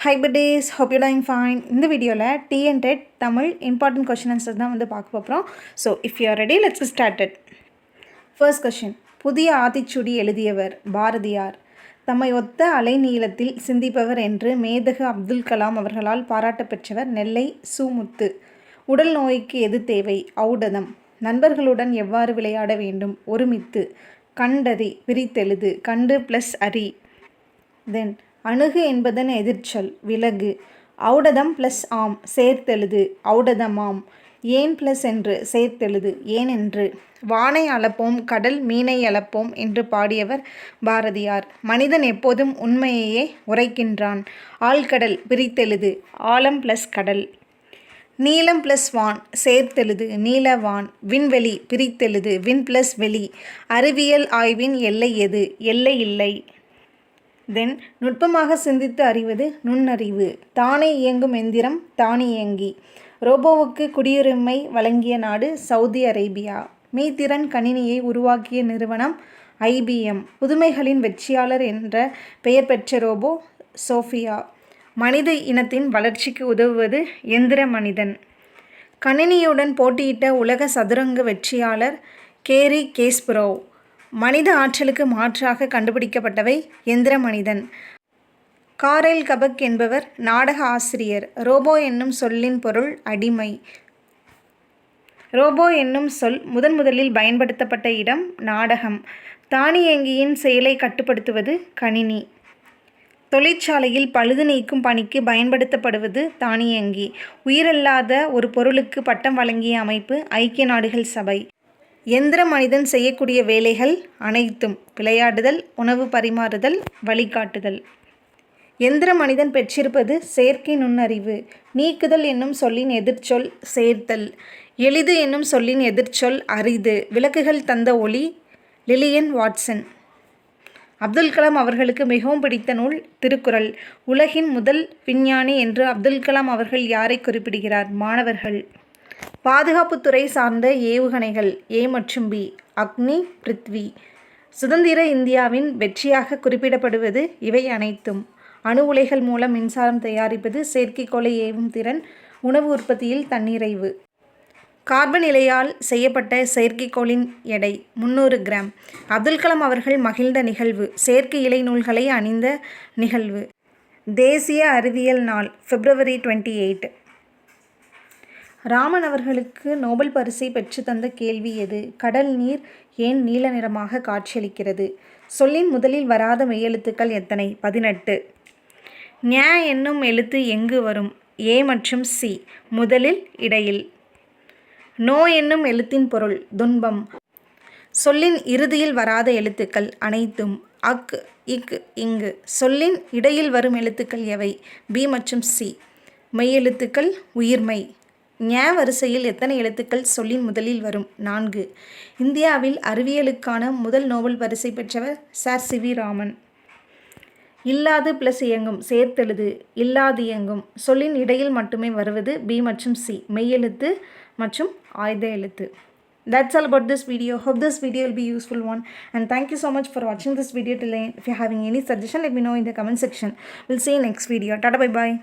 Hi buddies, hope you're doing fine. இந்த வீடியோவில் TNTET Tamil important question answers தான் பார்க்க போகிறோம். So if you are ready, let's get started. First question. புதிய ஆத்திச்சூடி எழுதியவர் பாரதியார். தம்மை ஒத்த அலைநீளத்தில் சிந்திப்பவர் என்று மேதகு அப்துல் கலாம் அவர்களால் பாராட்ட பெற்றவர் நெல்லை சுமுத்து. உடல் நோய்க்கு எது தேவை? ஔடதம். நண்பர்களுடன் எவ்வாறு விளையாட வேண்டும்? ஒருமித்து. கண்டறி பிரித்தெழுது. கண்டு ப்ளஸ் அறி. தென் அணுகு என்பதன் எதிர்ச்சொல் விலகு. ஔடதம் ப்ளஸ் ஆம் சேர்த்தெழுது ஔடதமாம். ஏன் ப்ளஸ் என்று சேர்த்தெழுது ஏனென்று. வானை அளப்போம் கடல் மீனை அளப்போம் என்று பாடியவர் பாரதியார். மனிதன் எப்போதும் உண்மையையே உரைக்கின்றான். ஆழ்கடல் பிரித்தெழுது ஆழம் ப்ளஸ் கடல். நீலம் ப்ளஸ் வான் சேர்த்தெழுது நீலவான். விண்வெளி பிரித்தெழுது விண் ப்ளஸ் வெளி. அறிவியல் ஆய்வின் எல்லை எது? எல்லை இல்லை. தென் நுட்பமாக சிந்தித்து அறிவது நுண்ணறிவு. தானே இயங்கும் எந்திரம் தானியங்கி. ரோபோவுக்கு குடியுரிமை வழங்கிய நாடு சவுதி அரேபியா. மீத்திறன் கணினியை உருவாக்கிய நிறுவனம் IBM. புதுமைகளின் வெற்றியாளர் என்ற பெயர் பெற்ற ரோபோ சோஃபியா. மனித இனத்தின் வளர்ச்சிக்கு உதவுவது எந்திர மனிதன். கணினியுடன் போட்டியிட்ட உலக சதுரங்க வெற்றியாளர் கேரி கேஸ்பரோவ். மனித ஆற்றலுக்கு மாற்றாக கண்டுபிடிக்கப்பட்டவை எந்திர மனிதன். காரெல் கபக் என்பவர் நாடக ஆசிரியர். ரோபோ என்னும் சொல்லின் பொருள் அடிமை. ரோபோ என்னும் சொல் முதலில் பயன்படுத்தப்பட்ட இடம் நாடகம். தானியங்கியின் செயலை கட்டுப்படுத்துவது கணினி. தொழிற்சாலையில் பழுது நீக்கும் பணிக்கு பயன்படுத்தப்படுவது தானியங்கி. உயிரல்லாத ஒரு பொருளுக்கு பட்டம் வழங்கிய அமைப்பு ஐக்கிய நாடுகள் சபை. எந்திர மனிதன் செய்யக்கூடிய வேலைகள் அனைத்தும் விளையாடுதல், உணவு பரிமாறுதல், வழிகாட்டுதல். எந்திர மனிதன் பெற்றிருப்பது செயற்கை நுண்ணறிவு. நீக்குதல் என்னும் சொல்லின் எதிர்ச்சொல் சேர்த்தல். எளிது என்னும் சொல்லின் எதிர்ச்சொல் அரிது. விளக்குகள் தந்த ஒளி லிலியன் வாட்சன். அப்துல் கலாம் அவர்களுக்கு மிகவும் பிடித்த நூல் திருக்குறள். உலகின் முதல் விஞ்ஞானி என்று அப்துல் கலாம் அவர்கள் யாரை குறிப்பிடுகிறார்? மாணவர்கள். பாதுகாப்புத்துறை சார்ந்த ஏவுகணைகள் A மற்றும் B. அக்னி பிருத்வி. சுதந்திர இந்தியாவின் வெற்றியாக குறிப்பிடப்படுவது இவை அனைத்தும். அணு உலைகள் மூலம் மின்சாரம் தயாரிப்பது. செயற்கைக்கோளை ஏவும் திறன். உணவு உற்பத்தியில் தன்னிறைவு. கார்பன் இலையால் செய்யப்பட்ட செயற்கைக்கோளின் எடை 300 கிராம். அப்துல் கலாம் அவர்கள் மகிழ்ந்த நிகழ்வு. செயற்கை இலை நூல்களை அணிந்த நிகழ்வு. தேசிய அறிவியல் நாள் February 28. ராமன் அவர்களுக்கு நோபல் பரிசை பெற்றுத்தந்த கேள்வி எது? கடல் நீர் ஏன் நீல நிறமாக காட்சியளிக்கிறது? சொல்லின் முதலில் வராத மெய்யெழுத்துக்கள் எத்தனை? 18. ஞ என்னும் எழுத்து எங்கு வரும்? A மற்றும் C. முதலில் இடையில். நோ என்னும் எழுத்தின் பொருள் துன்பம். சொல்லின் இறுதியில் வராத எழுத்துக்கள் அனைத்தும். அக் இக் இங்கு. சொல்லின் இடையில் வரும் எழுத்துக்கள் எவை? B மற்றும் C. மெய்யெழுத்துக்கள் உயிர்மை. ஞ வரிசையில் எத்தனை எழுத்துக்கள் சொல்லின் முதலில் வரும்? 4. இந்தியாவில் அறிவியலுக்கான முதல் நோபல் பரிசை பெற்றவர் சார் CV ராமன். இல்லாது ப்ளஸ் இயங்கும் சேர்த்தெழுது இல்லாது இயங்கும். சொல்லின் இடையில் மட்டுமே வருவது B மற்றும் C. மெய்யெழுத்து மற்றும் ஆயுத எழுத்து. That's all about this video. Hope this video will be useful one, and thank you so much for watching this video till end. If you're having any suggestion, let me know in the comment section. We'll see you next video. Tata bye bye.